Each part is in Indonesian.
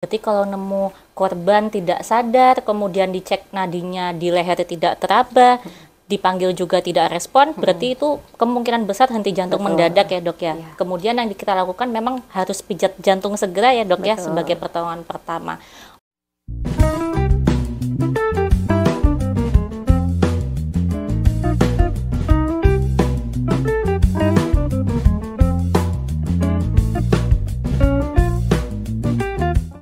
Berarti kalau nemu korban tidak sadar, kemudian dicek nadinya di leher tidak teraba, dipanggil juga tidak respon, berarti itu kemungkinan besar henti jantung Betul. mendadak ya dok ya. Iya. Kemudian yang kita lakukan memang harus pijat jantung segera ya dok ya, sebagai Betul. pertolongan pertama.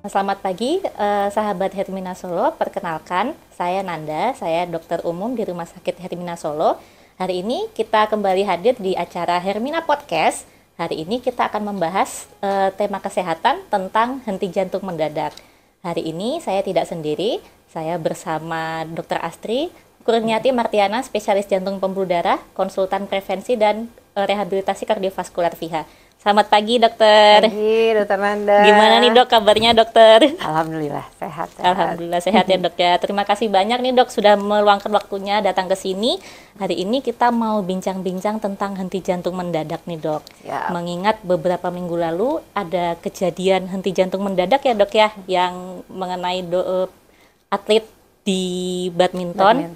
Selamat pagi, sahabat Hermina Solo. Perkenalkan, saya Nanda, saya dokter umum di Rumah Sakit Hermina Solo. Hari ini kita kembali hadir di acara Hermina Podcast. Hari ini kita akan membahas tema kesehatan tentang henti jantung mendadak. Hari ini saya tidak sendiri, saya bersama Dr. Astri Kurniati Martiana, spesialis jantung pembuluh darah, konsultan prevensi dan rehabilitasi kardiovaskular FIHA. Selamat pagi dokter. Pagi dokter Nanda. Gimana nih dok kabarnya dokter? Alhamdulillah sehat. Alhamdulillah sehat ya dok ya. Terima kasih banyak nih dok sudah meluangkan waktunya datang ke sini. Hari ini kita mau bincang-bincang tentang henti jantung mendadak nih dok. Siap. Mengingat beberapa minggu lalu ada kejadian henti jantung mendadak ya dok ya, yang mengenai atlet di badminton.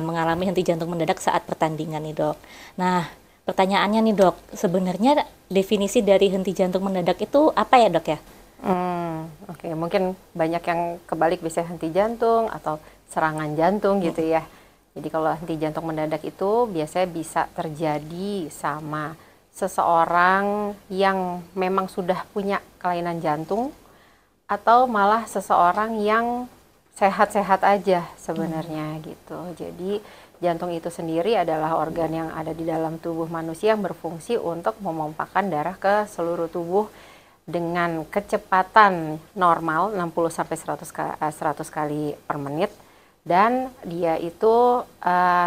Mengalami henti jantung mendadak saat pertandingan nih dok. Nah, pertanyaannya nih dok, sebenarnya definisi dari henti jantung mendadak itu apa ya dok ya? Oke, mungkin banyak yang kebalik bisa henti jantung atau serangan jantung gitu ya. Jadi kalau henti jantung mendadak itu biasanya bisa terjadi sama seseorang yang memang sudah punya kelainan jantung atau malah seseorang yang sehat-sehat aja sebenarnya gitu. Jadi jantung itu sendiri adalah organ yang ada di dalam tubuh manusia yang berfungsi untuk memompahkan darah ke seluruh tubuh dengan kecepatan normal 60-100 kali per menit, dan dia itu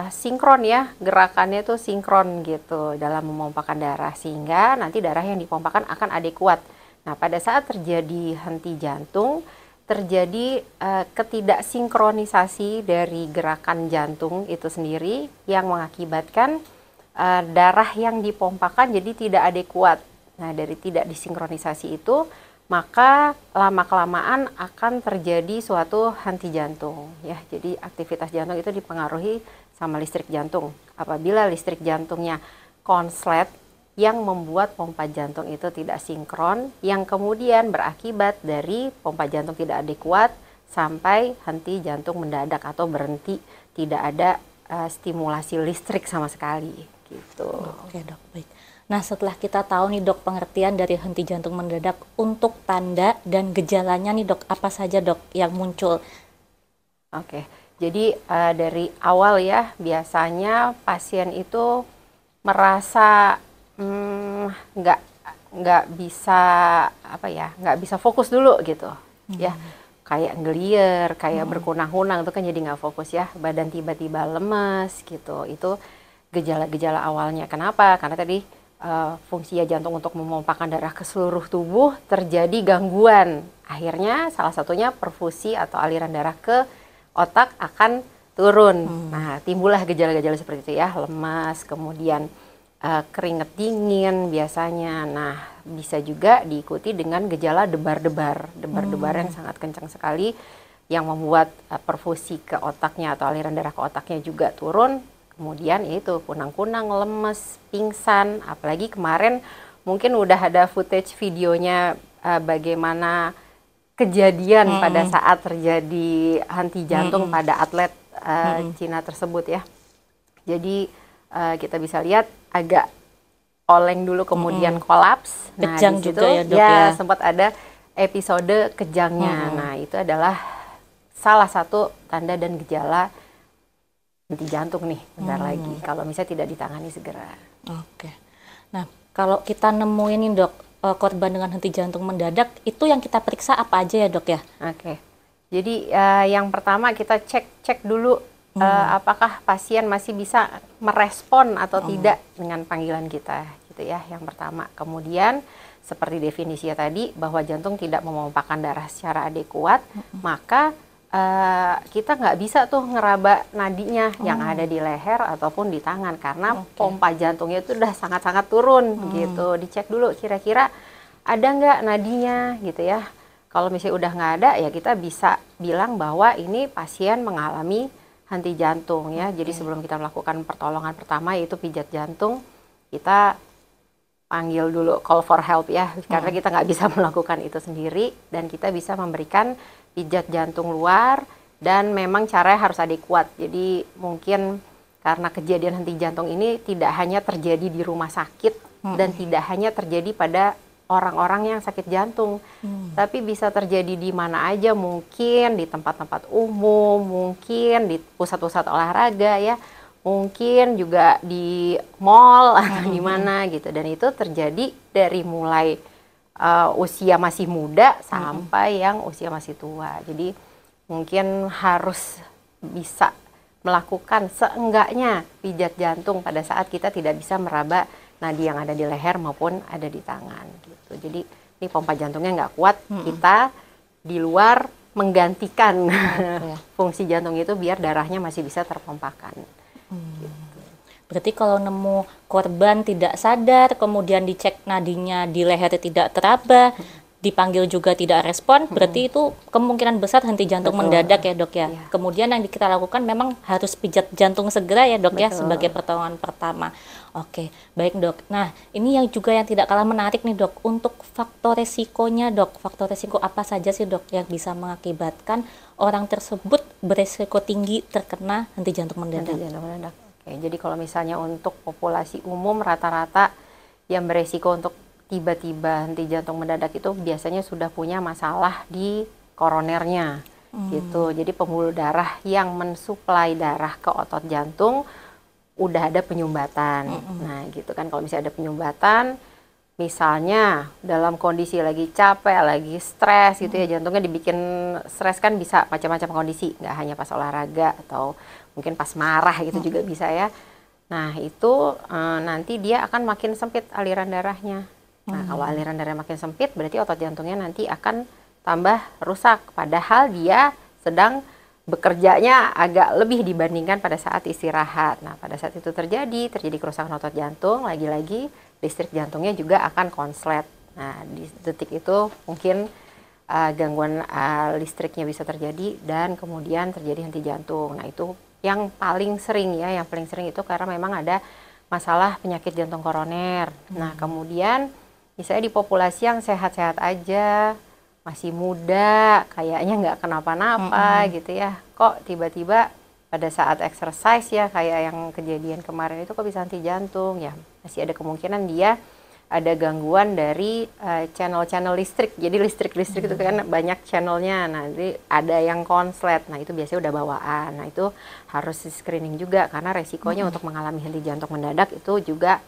sinkron ya, gerakannya itu sinkron gitu dalam memompahkan darah, sehingga nanti darah yang dipompahkan akan adekuat. Nah, pada saat terjadi henti jantung, terjadi ketidaksinkronisasi dari gerakan jantung itu sendiri yang mengakibatkan darah yang dipompakan jadi tidak adekuat. Nah, dari tidak disinkronisasi itu, maka lama-kelamaan akan terjadi suatu henti jantung ya. Jadi aktivitas jantung itu dipengaruhi sama listrik jantung. Apabila listrik jantungnya konslet, yang membuat pompa jantung itu tidak sinkron, yang kemudian berakibat dari pompa jantung tidak adekuat sampai henti jantung mendadak atau berhenti, tidak ada stimulasi listrik sama sekali gitu. Oke dok, baik. Nah, setelah kita tahu nih dok pengertian dari henti jantung mendadak, untuk tanda dan gejalanya nih dok, apa saja dok yang muncul? Oke, jadi dari awal ya, biasanya pasien itu merasa nggak bisa nggak bisa fokus dulu gitu ya, kayak ngelier, kayak berkunang-kunang, itu kan jadi nggak fokus ya, badan tiba-tiba lemes gitu. Itu gejala-gejala awalnya. Kenapa? Karena tadi fungsi jantung untuk memompahkan darah ke seluruh tubuh terjadi gangguan, akhirnya salah satunya perfusi atau aliran darah ke otak akan turun. Nah, timbullah gejala-gejala seperti itu ya, lemas, kemudian keringat dingin biasanya. Nah, bisa juga diikuti dengan gejala debar-debar yang sangat kencang sekali, yang membuat perfusi ke otaknya atau aliran darah ke otaknya juga turun. Kemudian yaitu kunang-kunang, lemes, pingsan. Apalagi kemarin mungkin udah ada footage videonya bagaimana kejadian pada saat terjadi henti jantung pada atlet Cina tersebut ya. Jadi kita bisa lihat agak oleng dulu, kemudian kolaps. Nah, Kejang di situ juga ya dok ya. sempat ada episode kejangnya. Nah, itu adalah salah satu tanda dan gejala henti jantung nih bentar lagi kalau misalnya tidak ditangani segera. Oke. Nah, kalau kita nemuin nih dok korban dengan henti jantung mendadak, itu yang kita periksa apa aja ya dok ya? Oke. Jadi yang pertama kita cek dulu apakah pasien masih bisa merespon atau tidak dengan panggilan kita gitu ya, yang pertama. Kemudian seperti definisinya tadi, bahwa jantung tidak memompahkan darah secara adekuat, maka kita nggak bisa tuh ngeraba nadinya yang ada di leher ataupun di tangan, karena pompa jantungnya itu udah sangat-sangat turun gitu. Dicek dulu kira-kira ada nggak nadinya gitu ya. Kalau misalnya udah nggak ada, ya kita bisa bilang bahwa ini pasien mengalami henti jantung ya. Jadi sebelum kita melakukan pertolongan pertama yaitu pijat jantung, kita panggil dulu call for help ya, karena kita nggak bisa melakukan itu sendiri, dan kita bisa memberikan pijat jantung luar, dan memang caranya harus adekuat. Jadi mungkin karena kejadian henti jantung ini tidak hanya terjadi di rumah sakit dan tidak hanya terjadi pada orang-orang yang sakit jantung, tapi bisa terjadi di mana aja, mungkin di tempat-tempat umum, mungkin di pusat-pusat olahraga ya, mungkin juga di mall atau di mana gitu. Dan itu terjadi dari mulai usia masih muda sampai yang usia masih tua. Jadi mungkin harus bisa melakukan seenggaknya pijat jantung pada saat kita tidak bisa meraba nadi yang ada di leher maupun ada di tangan gitu. Jadi ini pompa jantungnya nggak kuat, kita di luar menggantikan fungsi jantung itu biar darahnya masih bisa terpompakan. Gitu. Berarti kalau nemu korban tidak sadar, kemudian dicek nadinya di leher tidak teraba, dipanggil juga tidak respon, berarti itu kemungkinan besar henti jantung mendadak ya dok ya. Kemudian yang kita lakukan memang harus pijat jantung segera ya dok ya, sebagai pertolongan pertama. Oke, baik dok. Nah ini yang juga yang tidak kalah menarik nih dok, untuk faktor resikonya dok. Faktor resiko apa saja sih dok yang bisa mengakibatkan orang tersebut beresiko tinggi terkena henti jantung mendadak? Oke, jadi kalau misalnya untuk populasi umum rata-rata yang beresiko untuk tiba-tiba henti jantung mendadak itu biasanya sudah punya masalah di koronernya gitu. Jadi pembuluh darah yang mensuplai darah ke otot jantung udah ada penyumbatan. Nah gitu kan, kalau misalnya ada penyumbatan, misalnya dalam kondisi lagi capek, lagi stres gitu ya, jantungnya dibikin stres kan bisa macam-macam kondisi, nggak hanya pas olahraga atau mungkin pas marah gitu juga bisa ya. Nah itu nanti dia akan makin sempit aliran darahnya. Nah kalau aliran darah makin sempit berarti otot jantungnya nanti akan tambah rusak, padahal dia sedang bekerjanya agak lebih dibandingkan pada saat istirahat. Nah pada saat itu terjadi kerusakan otot jantung, lagi-lagi listrik jantungnya juga akan konslet. Nah di detik itu mungkin gangguan listriknya bisa terjadi dan kemudian terjadi henti jantung. Nah itu yang paling sering ya, yang paling sering itu karena memang ada masalah penyakit jantung koroner. Nah kemudian misalnya di populasi yang sehat-sehat aja, masih muda, kayaknya nggak kenapa-napa gitu ya, kok tiba-tiba pada saat exercise ya kayak yang kejadian kemarin itu kok bisa henti jantung ya, masih ada kemungkinan dia ada gangguan dari channel-channel listrik. Jadi listrik itu kan banyak channelnya, nanti ada yang konslet, nah itu biasanya udah bawaan. Nah itu harus di screening juga karena resikonya untuk mengalami henti jantung mendadak itu juga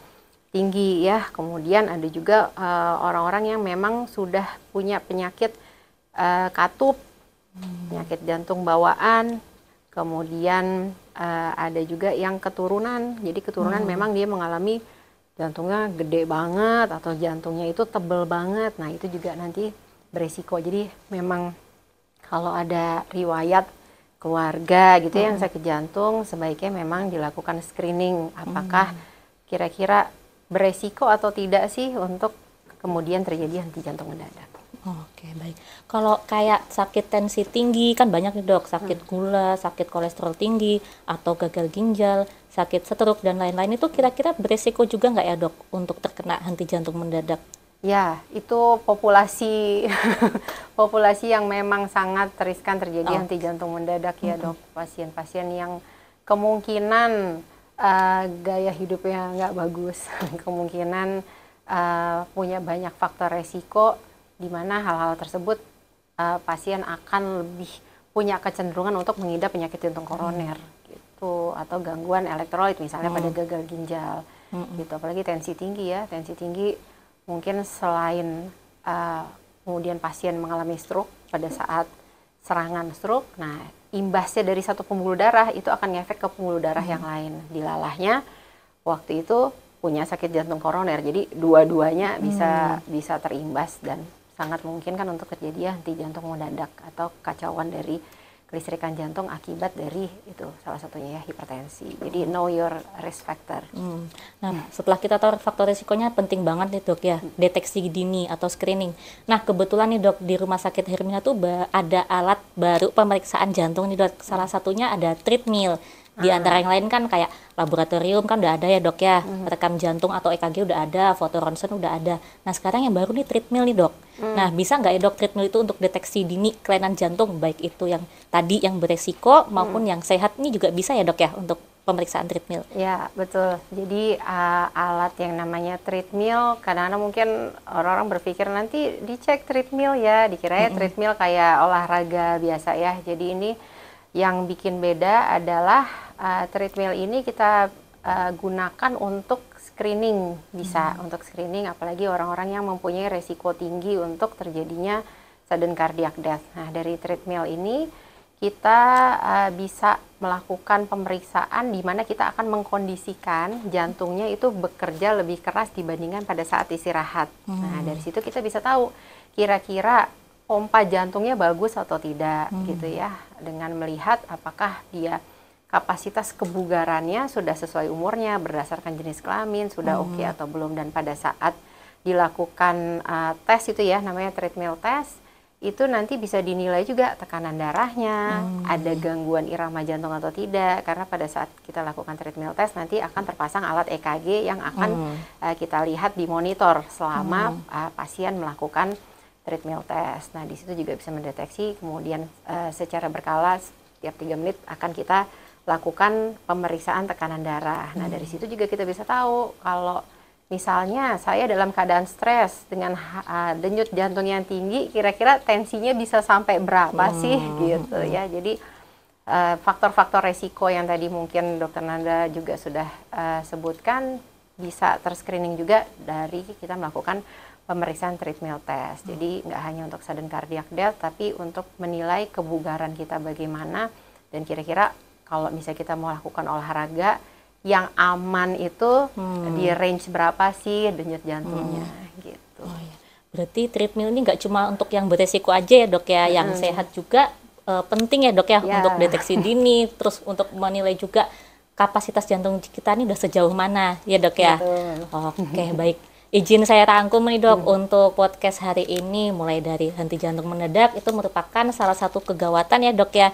tinggi ya. Kemudian ada juga orang-orang yang memang sudah punya penyakit katup, penyakit jantung bawaan. Kemudian ada juga yang keturunan. Jadi keturunan memang dia mengalami jantungnya gede banget atau jantungnya itu tebel banget. Nah itu juga nanti beresiko. Jadi memang kalau ada riwayat keluarga gitu yang sakit jantung, sebaiknya memang dilakukan screening. Apakah kira-kira beresiko atau tidak sih untuk kemudian terjadi henti jantung mendadak. Oke, baik. Kalau kayak sakit tensi tinggi kan banyak nih dok, sakit gula, sakit kolesterol tinggi, atau gagal ginjal, sakit stroke dan lain-lain, itu kira-kira beresiko juga nggak ya dok untuk terkena henti jantung mendadak? Ya, itu populasi populasi yang memang sangat riskan terjadi henti jantung mendadak ya dok. Pasien-pasien yang kemungkinan gaya hidupnya nggak bagus, kemungkinan punya banyak faktor resiko di mana hal-hal tersebut pasien akan lebih punya kecenderungan untuk mengidap penyakit jantung koroner gitu, atau gangguan elektrolit misalnya pada gagal ginjal gitu. Apalagi tensi tinggi ya, tensi tinggi mungkin selain kemudian pasien mengalami stroke pada saat serangan stroke, nah imbasnya dari satu pembuluh darah itu akan ngefek ke pembuluh darah yang lain. Dilalahnya waktu itu punya sakit jantung koroner, jadi dua-duanya bisa terimbas dan sangat mungkin kan untuk terjadi henti jantung mendadak atau kekacauan dari kelistrikan jantung akibat dari itu salah satunya ya hipertensi. Jadi know your risk factor. Nah, setelah kita tahu faktor risikonya penting banget nih dok ya, deteksi dini atau screening. Nah, kebetulan nih dok di Rumah Sakit Hermina tuh ada alat baru pemeriksaan jantung nih dok. Salah satunya ada treadmill. Di antara yang lain kan kayak laboratorium kan udah ada ya dok ya, rekam jantung atau EKG udah ada, foto ronsen udah ada. Nah sekarang yang baru nih treadmill nih dok. Nah bisa nggak ya dok treadmill itu untuk deteksi dini kelainan jantung, baik itu yang tadi yang beresiko maupun yang sehat, ini juga bisa ya dok ya untuk pemeriksaan treadmill? Ya betul, jadi alat yang namanya treadmill, kadang-kadang mungkin orang-orang berpikir nanti dicek treadmill ya, dikiranya treadmill kayak olahraga biasa ya. Jadi ini yang bikin beda adalah treadmill ini kita gunakan untuk screening, bisa untuk screening apalagi orang-orang yang mempunyai resiko tinggi untuk terjadinya sudden cardiac death. Nah dari treadmill ini kita bisa melakukan pemeriksaan di mana kita akan mengkondisikan jantungnya itu bekerja lebih keras dibandingkan pada saat istirahat. Nah dari situ kita bisa tahu kira-kira pompa jantungnya bagus atau tidak gitu ya, dengan melihat apakah dia kapasitas kebugarannya sudah sesuai umurnya berdasarkan jenis kelamin sudah oke atau belum. Dan pada saat dilakukan tes itu ya namanya treadmill test, itu nanti bisa dinilai juga tekanan darahnya, ada gangguan irama jantung atau tidak, karena pada saat kita lakukan treadmill test nanti akan terpasang alat EKG yang akan kita lihat di monitor selama pasien melakukan treadmill test. Nah, di situ juga bisa mendeteksi, kemudian secara berkala setiap 3 menit akan kita lakukan pemeriksaan tekanan darah. Nah, dari situ juga kita bisa tahu kalau misalnya saya dalam keadaan stres dengan denyut jantung yang tinggi, kira-kira tensinya bisa sampai berapa sih gitu ya. Jadi faktor-faktor resiko yang tadi mungkin Dokter Nanda juga sudah sebutkan bisa terscreening juga dari kita melakukan pemeriksaan treadmill test. Jadi nggak hanya untuk sudden cardiac death, tapi untuk menilai kebugaran kita bagaimana, dan kira-kira kalau misalnya kita mau lakukan olahraga yang aman itu di range berapa sih denyut jantungnya gitu. Oh, ya. Berarti treadmill ini nggak cuma untuk yang beresiko aja ya dok ya, yang sehat juga penting ya dok ya, untuk deteksi dini, terus untuk menilai juga kapasitas jantung kita ini udah sejauh mana ya dok ya. Oke, baik. Izin saya rangkum nih dok, untuk podcast hari ini mulai dari henti jantung mendadak itu merupakan salah satu kegawatan ya dok ya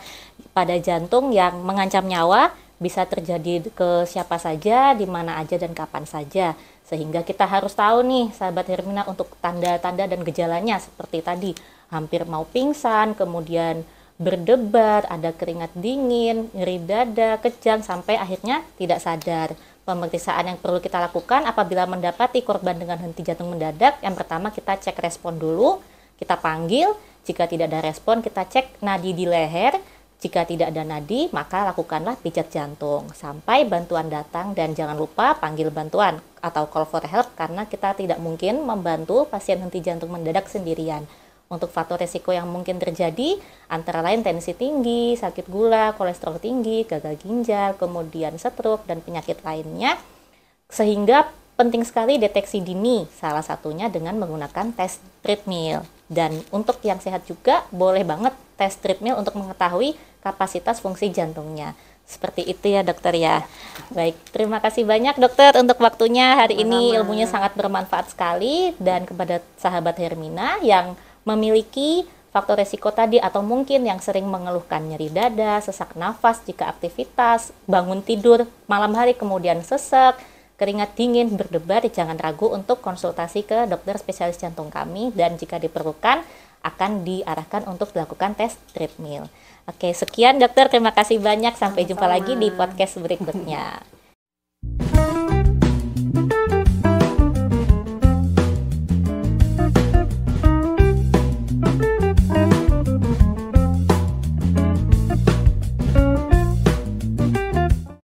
pada jantung yang mengancam nyawa, bisa terjadi ke siapa saja, di mana aja dan kapan saja. Sehingga kita harus tahu nih sahabat Hermina untuk tanda-tanda dan gejalanya seperti tadi, hampir mau pingsan, kemudian berdebar, ada keringat dingin, nyeri dada, kejang, sampai akhirnya tidak sadar. Pemeriksaan yang perlu kita lakukan apabila mendapati korban dengan henti jantung mendadak, yang pertama kita cek respon dulu, kita panggil, jika tidak ada respon kita cek nadi di leher, jika tidak ada nadi maka lakukanlah pijat jantung sampai bantuan datang, dan jangan lupa panggil bantuan atau call for help karena kita tidak mungkin membantu pasien henti jantung mendadak sendirian. Untuk faktor resiko yang mungkin terjadi antara lain tensi tinggi, sakit gula, kolesterol tinggi, gagal ginjal, kemudian stroke dan penyakit lainnya. Sehingga penting sekali deteksi dini, salah satunya dengan menggunakan tes treadmill. Dan untuk yang sehat juga boleh banget tes treadmill untuk mengetahui kapasitas fungsi jantungnya. Seperti itu ya dokter ya. Baik, terima kasih banyak dokter untuk waktunya hari ini, ilmunya sangat bermanfaat sekali. Dan kepada sahabat Hermina yang memiliki faktor resiko tadi atau mungkin yang sering mengeluhkan nyeri dada, sesak nafas jika aktivitas, bangun tidur malam hari kemudian sesek, keringat dingin, berdebar, jangan ragu untuk konsultasi ke dokter spesialis jantung kami, dan jika diperlukan akan diarahkan untuk dilakukan tes treadmill. Oke, sekian dokter, terima kasih banyak, sampai jumpa lagi di podcast berikutnya.